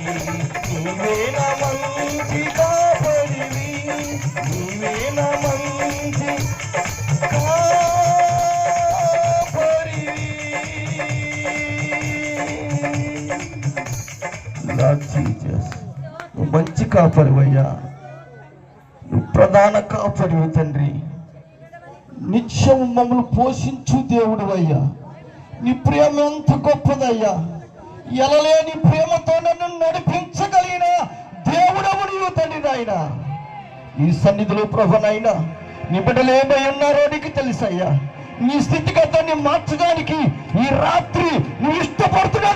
నీవే నా మంచి కాపరివి, నీవే నా మంచి కాపరివి. లార్డ్ జీసస్, నువ్వు మంచి కాపరివయ్యా, నువ్వు ప్రధాన కాపరివి తండ్రి. నిత్యం మమ్మల్ని పోషించు దేవుడు అయ్యా. నీ ప్రేమ ఎంత గొప్పదయ్యా. ఎలలేని ప్రేమతో నన్ను నడిపించగలిగిన దేవుడవు నీవు తండ్రి. నాయన నీ సన్నిధిలో ప్రభునైనా నీ బిడ్డలు ఏమై ఉన్నారో నీకు తెలుసయ్యా. నీ స్థితిగతాన్ని మార్చడానికి ఈ రాత్రి నువ్వు ఇష్టపడుతున్నా